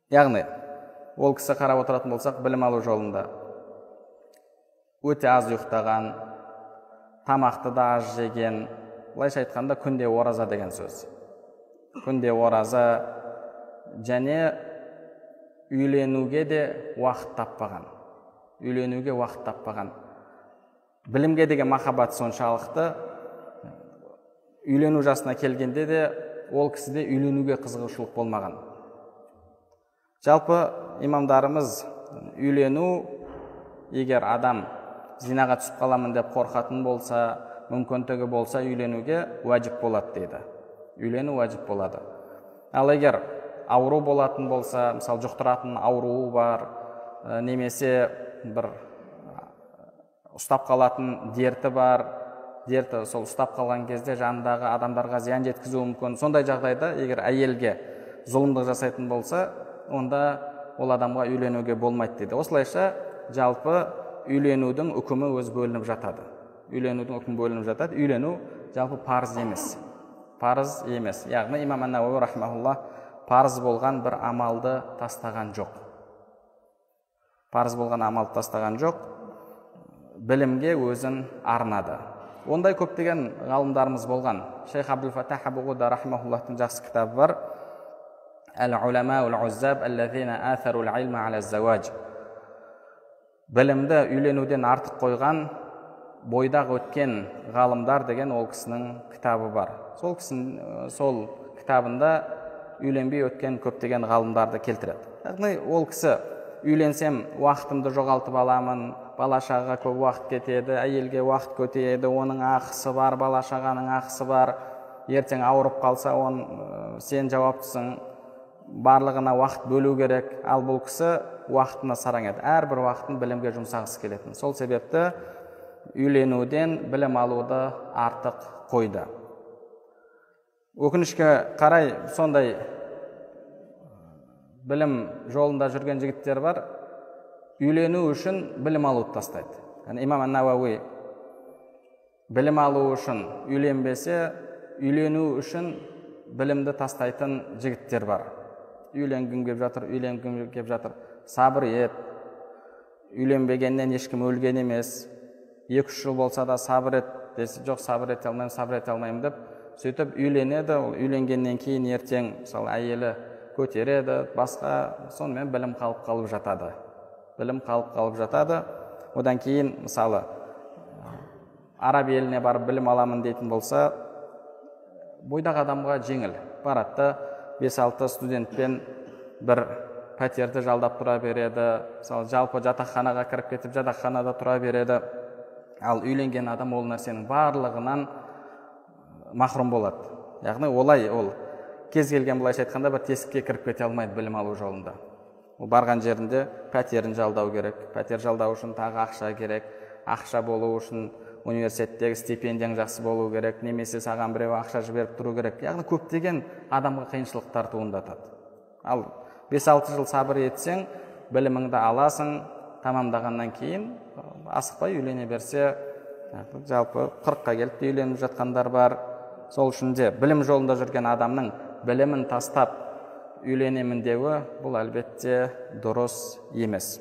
Яғни, ол кісі қарап отыратын болсақ, білім алу жолында өте аз ұйықтаған, тамақты да аз жеген, былайша айтқанда күнде ораза деген сөз. Күнде ораза, және үйленуге де уақыт таппаған. Үйленуге уақыт таппаған. Білімге деген махаббат соншалықты, үйлену жасына келгенде де ол кісіде үйленуге қызығушылық болмаған. Жалпы имамдарымыз үйлену, егер адам зинаға түсіп қаламын деп қорқатын болса, мүмкіндігі болса, үйленуге уәжіп болады дейді. Үйлену уәжіп болады. Ал егер ауру болатын болса, мысалы жұқтыратын ауруы бар, немесе бір ұстап қалатын дерті бар, дерті сол ұстап қалған кезде жанындағы адамдарға зиян жеткізуі мүмкін. Сондай жағдайда егер әйелге зұлымдық жасайтын болса, онда ол адамға үйленуге болмайды дейді. Осылайша жалпы үйленудің үкімі өз бөлініп жатады. Үйленудің үкімі бөлініп жатады. Үйлену жалпы парыз емес. Парыз емес. Яғни имам ан-Науави рахмаулла парыз болған бір амалды тастаған жоқ. Парыз болған амалды тастаған жоқ. Білімге өзін арнады. Ондай көптеген ғалымдарымыз болған. Шейх Абдул-Фатах Абу-Ғуда рахмауллахтың жақсы кітабы бар. Әл-Улама ул-Уззаб аллазина атharу ал-илма аля az-заваж. Білімді үйленуден артық қойған бойдағы өткен ғалымдар деген ол кісінің кітабы бар. Сол кітабында үйленбей өткен көптеген ғалымдарды келтіреді. Яғни ол кісі үйленсем уақытымды жоғалтып аламын, бала-шағаға көп уақыт кетеді, әйелге уақыт кетеді, оның ақысы бар, бала-шағаның ақысы бар, ертең ауырып қалса, сен жауаптысың, барлығына уақыт бөлу керек. Ал бұл кісі уақытына сараң еді. Әрбір уақытын білімге жұмсағысы келетін. Сол себепті үйленуден білім алуды артық қойды. Өкінішке қарай сондай білім жолында жүрген жігіттер бар, үйлену үшін білім алуды тастайды. Имам ан-Науави білім алу үшін үйленбесе, үйлену үшін білімді тастайтын жігіттер бар. Үйленгім кеп жатыр, үйленгім кеп жатыр. Сабыр ет. Үйленбегеннен ешкім өлген емес. 2-3 жыл болса да сабыр ет десе, жоқ, сабыр ете алмаймын деп, сөйтіп үйленеді. Ол үйленгеннен кейін ертең мысалы әйелі көтереді, басқа, сонымен білім қалып жатады. Білім қалып жатады. Одан кейін мысалы араб еліне барып білім аламын дейтін болса, бойдағы адамға жеңіл. Барады, 5-6 студентпен бір пәтерді жалдап тұра береді. Мысалы жалпы жатақханаға кіріп кетіп, жатақханада тұра береді. Ал үйленген адам ол нәрсенің барлығынан махрум болады. Яғни олай ол кез келген былайша айтқанда бір тесікке кіріп кете алмайды білім алу жолында. Ол барған жерінде пәтерін жалдау керек. Пәтер жалдау үшін тағы ақша керек. Ақша болу үшін университеттегі стипендияң жақсы болу керек, немесе саған біреу ақша жіберіп тұру керек. Яғни көптеген адамға қиыншылықтар туындатады. Ал 5-6 жыл сабыр етсең, біліміңді аласың, тамамдағаннан кейін асықпай үйлене берсе, жалпы 40-қа келіп үйленіп жатқандар бар. Сол үшін де білім жолында жүрген адамның білімін тастап үйленемін деуі бұл әлбетте дұрыс емес.